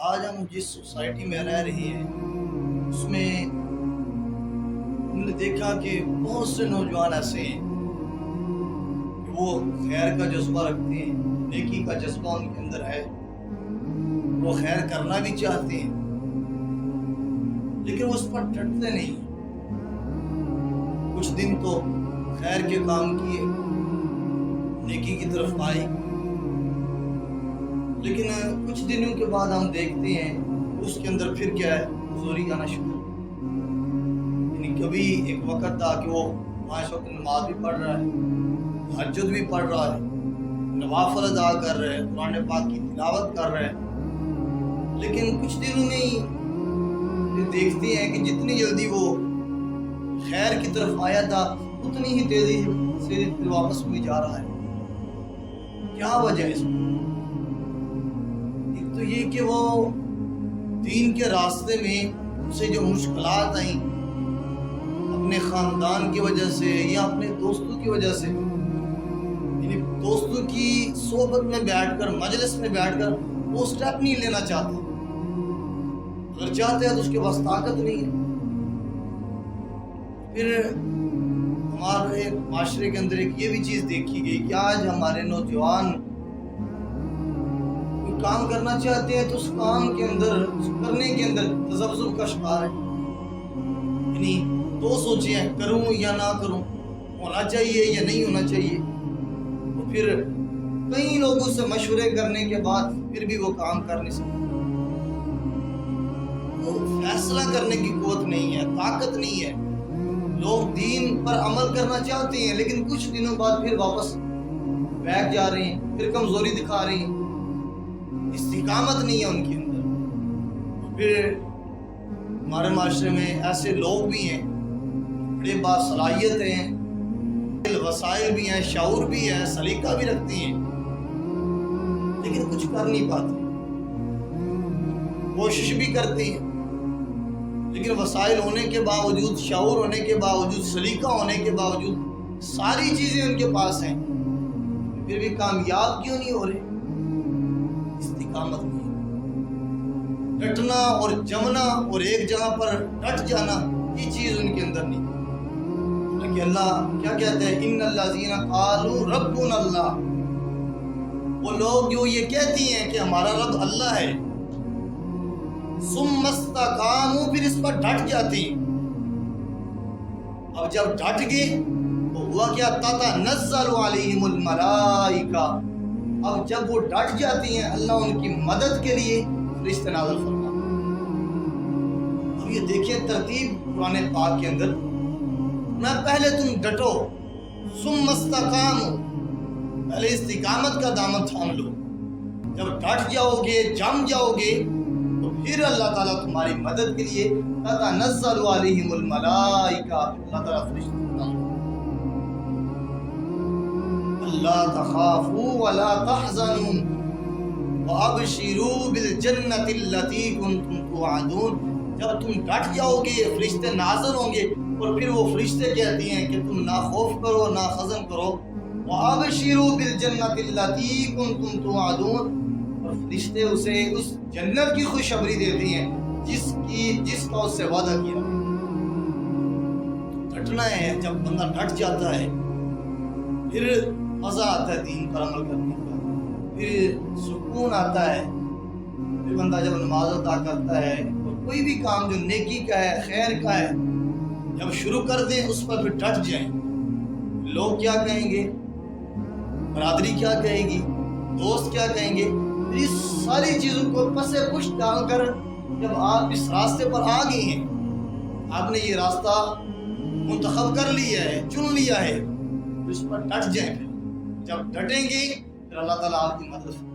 آج ہم جس سوسائٹی میں رہ رہے ہیں اس میں ہم نے دیکھا کہ بہت سے نوجوان ایسے ہیں کہ وہ خیر کا جذبہ رکھتے ہیں، نیکی کا جذبہ ان کے اندر ہے، وہ خیر کرنا بھی چاہتے ہیں لیکن وہ اس پر ڈٹتے نہیں۔ کچھ دن تو خیر کے کام کیے، نیکی کی طرف آئے، لیکن کچھ دنوں کے بعد ہم دیکھتے ہیں اس کے اندر پھر کیا ہے، کمزوری آنا شروع۔ یعنی کبھی ایک وقت تھا کہ وہ 5 وقت نماز بھی پڑھ رہا ہے، تہجد بھی پڑھ رہا ہے، نوافل ادا کر رہا ہے، قرآن پاک کی تلاوت کر رہا ہے، لیکن کچھ دنوں میں ہی دیکھتے ہیں کہ جتنی جلدی وہ خیر کی طرف آیا تھا اتنی ہی تیزی سے واپس میں جا رہا ہے۔ کیا وجہ ہے اس میں؟ ایک تو یہ کہ وہ دین کے راستے میں اسے جو مشکلات آئیں اپنے خاندان کی وجہ سے یا اپنے دوستوں کی وجہ سے، یعنی دوستوں کی صحبت میں بیٹھ کر، مجلس میں بیٹھ کر وہ سٹیپ نہیں لینا چاہتا، اگر چاہتے ہیں تو اس کے پاس طاقت نہیں ہے۔ پھر ہمارے معاشرے کے اندر ایک یہ بھی چیز دیکھی گئی کہ آج ہمارے نوجوان کوئی کام کرنا چاہتے ہیں تو اس کام کے اندر، اس کرنے کے اندر تذبذب کا شکار ہے، یعنی دو سوچیں ہیں، کروں یا نہ کروں، ہونا چاہیے یا نہیں ہونا چاہیے۔ تو پھر کئی لوگوں سے مشورے کرنے کے بعد پھر بھی وہ کام کر نہیں سکتے۔ تو فیصلہ کرنے کی قوت نہیں ہے، طاقت نہیں ہے۔ لوگ دین پر عمل کرنا چاہتے ہیں لیکن کچھ دنوں بعد پھر واپس بیٹھ جا رہے ہیں، پھر کمزوری دکھا رہے ہیں، استقامت نہیں ہے ان کے اندر۔ پھر ہمارے معاشرے میں ایسے لوگ بھی ہیں، بڑے باصلاحیت ہیں، وسائل بھی ہیں، شعور بھی ہے، سلیقہ بھی رکھتے ہیں، لیکن کچھ کر نہیں پاتے۔ کوشش بھی کرتے ہیں لیکن وسائل ہونے کے باوجود، شعور ہونے کے باوجود، سلیقہ ہونے کے باوجود، ساری چیزیں ان کے پاس ہیں، پھر بھی کامیاب کیوں نہیں ہو رہے؟ استقامت نہیں، ڈٹنا اور جمنا اور ایک جگہ پر ڈٹ جانا، یہ چیز ان کے اندر نہیں۔ کہ اللہ کیا کہتے ہیں، ان الذین قالوا ربنا اللہ، وہ لوگ جو یہ کہتی ہیں کہ ہمارا رب اللہ ہے، ثم استقاموا، پھر اس پر ڈٹ جاتے ہیں۔ اب جب ڈٹ گئے تو ہوا کیا، تتنزل علیہم الملائکہ، اب جب وہ ڈٹ جاتی ہیں اللہ ان کی مدد کے لیے فرشتے نازل فرماتا ہے۔ اب یہ دیکھیں ترتیب قرآن پاک کے اندر، نہ پہلے تم ڈٹو، ثم استقاموا، پہلے استقامت کا دامن تھام لو، جب ڈٹ جاؤ گے، جم جاؤ گے تو پھر اللہ تعالیٰ تمہاری مدد کے لیے تتنزل علیہم الملائکہ، اللہ تعالیٰ فرشتے اللہ تخافوا ولا تحزنوا وابشروا بالجنۃ التي كنتم توعدون، جب تم ڈٹ جاؤ گے فرشتے نازل ہوں گے اور پھر وہ فرشتے کہتی ہیں کہ تم نہ خوف کرو نہ حزن کرو، وابشروا بالجنۃ التي كنتم توعدون، اور فرشتے اسے اس جنت کی خوشخبری دیتی ہیں جس کا اس سے وعدہ کیا۔ ڈٹنا ہے، جب بندہ ڈٹ جاتا ہے پھر مزہ آتا ہے دین پر عمل کرنے کا، پھر سکون آتا ہے، پھر بندہ جب نماز ادا کرتا ہے اور کوئی بھی کام جو نیکی کا ہے، خیر کا ہے، جب شروع کر دیں اس پر پھر ڈٹ جائیں۔ لوگ کیا کہیں گے، برادری کیا کہے گی، دوست کیا کہیں گے، اس ساری چیزوں کو پس پش ڈال کر جب آپ اس راستے پر آ گئے ہیں، آپ نے یہ راستہ منتخب کر لیا ہے، چن لیا ہے، اس پر ڈٹ جائیں۔ پھر جب ڈٹیں گے پھر اللہ تعالیٰ آپ کی مدد